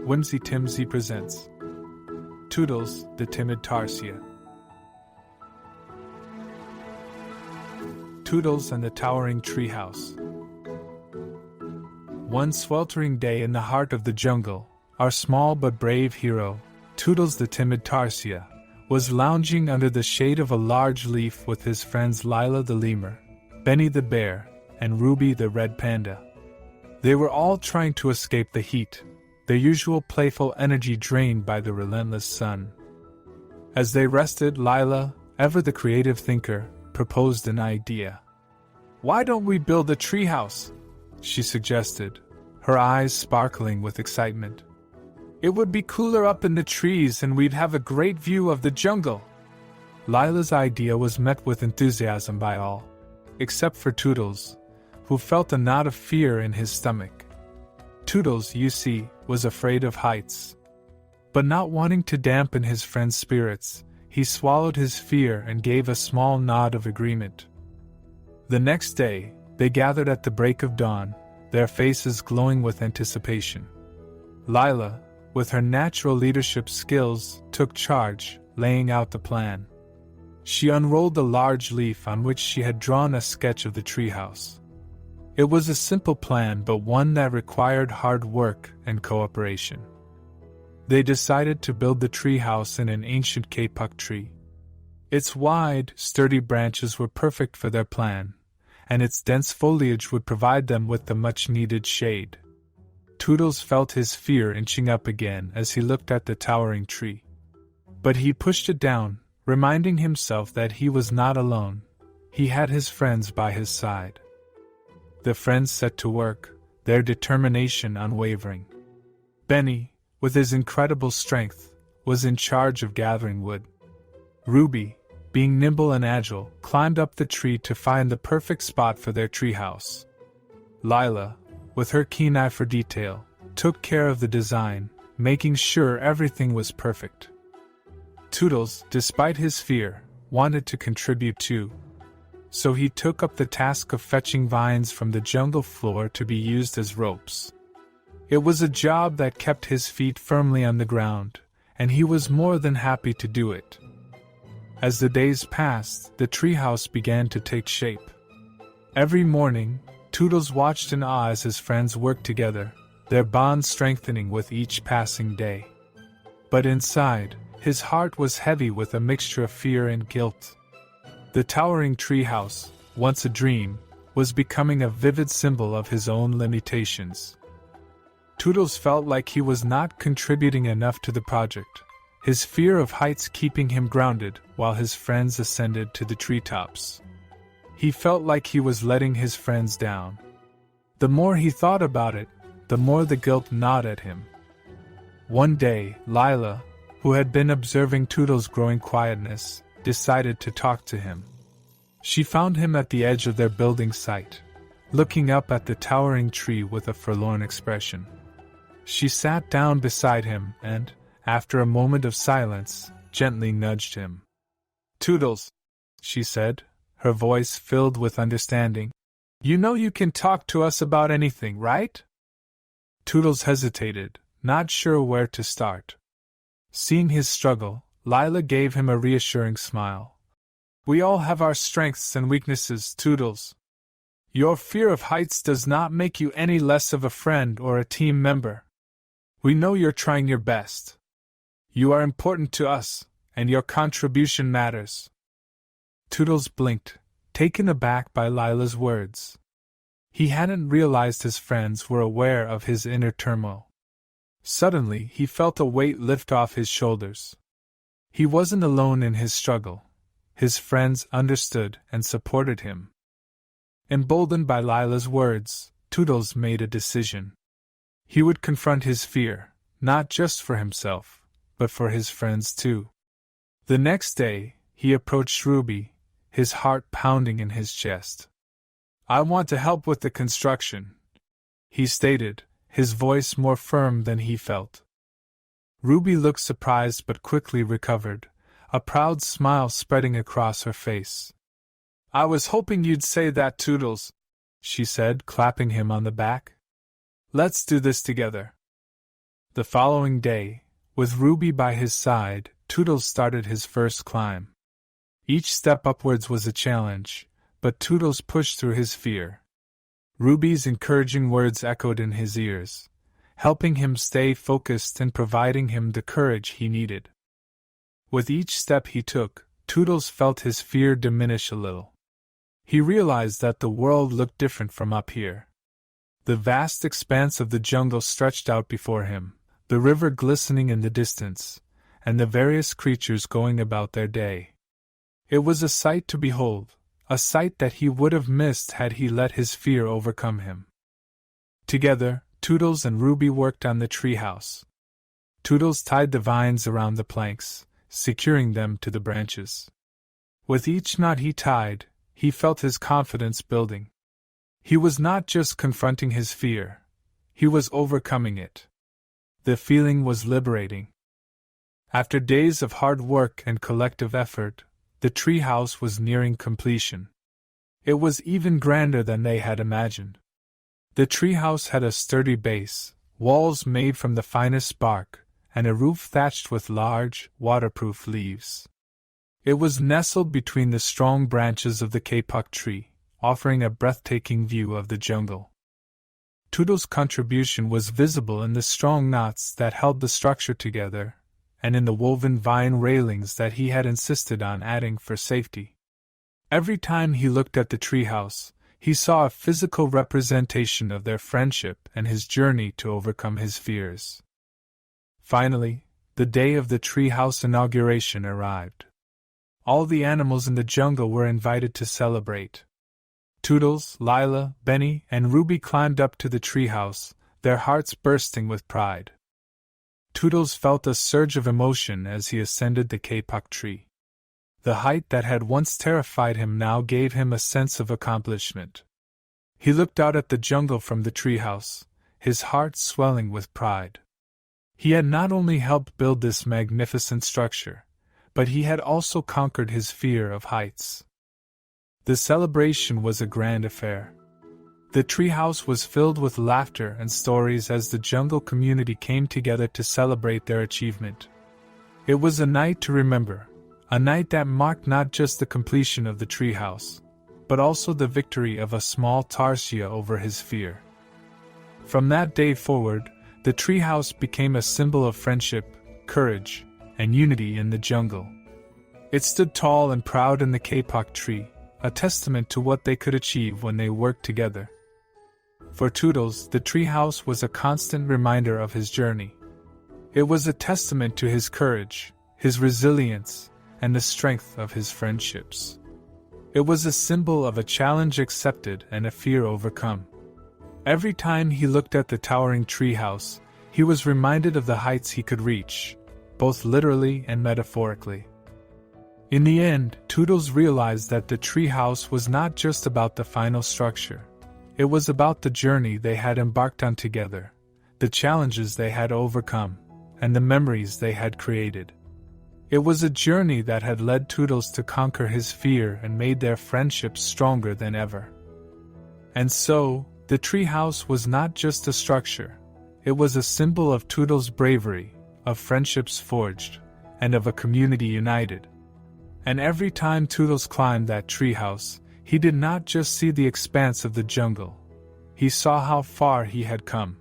Whimsy Timsy presents Tootles the Timid Tarsier. Tootles and the Towering Treehouse. One sweltering day in the heart of the jungle, our small but brave hero, Tootles the Timid Tarsier, was lounging under the shade of a large leaf with his friends Lila the Lemur, Benny the Bear, and Ruby the Red Panda. They were all trying to escape the heat, their usual playful energy drained by the relentless sun. As they rested, Lila, ever the creative thinker, proposed an idea. "Why don't we build a treehouse?" she suggested, her eyes sparkling with excitement. "It would be cooler up in the trees and we'd have a great view of the jungle." Lila's idea was met with enthusiasm by all, except for Tootles, who felt a knot of fear in his stomach. Tootles, you see, was afraid of heights. But not wanting to dampen his friend's spirits, he swallowed his fear and gave a small nod of agreement. The next day, they gathered at the break of dawn, their faces glowing with anticipation. Lila, with her natural leadership skills, took charge, laying out the plan. She unrolled the large leaf on which she had drawn a sketch of the treehouse. It was a simple plan, but one that required hard work and cooperation. They decided to build the treehouse in an ancient Kapok tree. Its wide, sturdy branches were perfect for their plan, and its dense foliage would provide them with the much-needed shade. Tootles felt his fear inching up again as he looked at the towering tree. But he pushed it down, reminding himself that he was not alone. He had his friends by his side. The friends set to work, their determination unwavering. Benny, with his incredible strength, was in charge of gathering wood. Ruby, being nimble and agile, climbed up the tree to find the perfect spot for their treehouse. Lila, with her keen eye for detail, took care of the design, making sure everything was perfect. Tootles, despite his fear, wanted to contribute too. So he took up the task of fetching vines from the jungle floor to be used as ropes. It was a job that kept his feet firmly on the ground, and he was more than happy to do it. As the days passed, the treehouse began to take shape. Every morning, Tootles watched in awe as his friends worked together, their bond strengthening with each passing day. But inside, his heart was heavy with a mixture of fear and guilt. The towering treehouse, once a dream, was becoming a vivid symbol of his own limitations. Tootles felt like he was not contributing enough to the project, his fear of heights keeping him grounded while his friends ascended to the treetops. He felt like he was letting his friends down. The more he thought about it, the more the guilt gnawed at him. One day, Lila, who had been observing Tootles' growing quietness, decided to talk to him. She found him at the edge of their building site, looking up at the towering tree with a forlorn expression. She sat down beside him and, after a moment of silence, gently nudged him. "Tootles," she said, her voice filled with understanding, "you know you can talk to us about anything, right?" Tootles hesitated, not sure where to start. Seeing his struggle, Lila gave him a reassuring smile. "We all have our strengths and weaknesses, Tootles. Your fear of heights does not make you any less of a friend or a team member. We know you're trying your best. You are important to us, and your contribution matters." Tootles blinked, taken aback by Lila's words. He hadn't realized his friends were aware of his inner turmoil. Suddenly, he felt a weight lift off his shoulders. He wasn't alone in his struggle. His friends understood and supported him. Emboldened by Lila's words, Tootles made a decision. He would confront his fear, not just for himself, but for his friends too. The next day, he approached Ruby, his heart pounding in his chest. "I want to help with the construction," he stated, his voice more firm than he felt. Ruby looked surprised but quickly recovered, a proud smile spreading across her face. "I was hoping you'd say that, Tootles," she said, clapping him on the back. "Let's do this together." The following day, with Ruby by his side, Tootles started his first climb. Each step upwards was a challenge, but Tootles pushed through his fear. Ruby's encouraging words echoed in his ears, helping him stay focused and providing him the courage he needed. With each step he took, Tootles felt his fear diminish a little. He realized that the world looked different from up here. The vast expanse of the jungle stretched out before him, the river glistening in the distance, and the various creatures going about their day. It was a sight to behold, a sight that he would have missed had he let his fear overcome him. Together, Tootles and Ruby worked on the treehouse. Tootles tied the vines around the planks, securing them to the branches. With each knot he tied, he felt his confidence building. He was not just confronting his fear, he was overcoming it. The feeling was liberating. After days of hard work and collective effort, the treehouse was nearing completion. It was even grander than they had imagined. The treehouse had a sturdy base, walls made from the finest bark, and a roof thatched with large, waterproof leaves. It was nestled between the strong branches of the Kapok tree, offering a breathtaking view of the jungle. Tootles' contribution was visible in the strong knots that held the structure together, and in the woven vine railings that he had insisted on adding for safety. Every time he looked at the treehouse, he saw a physical representation of their friendship and his journey to overcome his fears. Finally, the day of the treehouse inauguration arrived. All the animals in the jungle were invited to celebrate. Tootles, Lila, Benny, and Ruby climbed up to the treehouse, their hearts bursting with pride. Tootles felt a surge of emotion as he ascended the Kapok tree. The height that had once terrified him now gave him a sense of accomplishment. He looked out at the jungle from the treehouse, his heart swelling with pride. He had not only helped build this magnificent structure, but he had also conquered his fear of heights. The celebration was a grand affair. The treehouse was filled with laughter and stories as the jungle community came together to celebrate their achievement. It was a night to remember, a night that marked not just the completion of the treehouse, but also the victory of a small tarsier over his fear. From that day forward, the treehouse became a symbol of friendship, courage, and unity in the jungle. It stood tall and proud in the Kapok tree, a testament to what they could achieve when they worked together. For Tootles, the treehouse was a constant reminder of his journey. It was a testament to his courage, his resilience, and the strength of his friendships. It was a symbol of a challenge accepted and a fear overcome. Every time he looked at the towering treehouse, he was reminded of the heights he could reach, both literally and metaphorically. In the end, Tootles realized that the treehouse was not just about the final structure. It was about the journey they had embarked on together, the challenges they had overcome, and the memories they had created. It was a journey that had led Tootles to conquer his fear and made their friendship stronger than ever. And so, the treehouse was not just a structure. It was a symbol of Tootles' bravery, of friendships forged, and of a community united. And every time Tootles climbed that treehouse, he did not just see the expanse of the jungle. He saw how far he had come.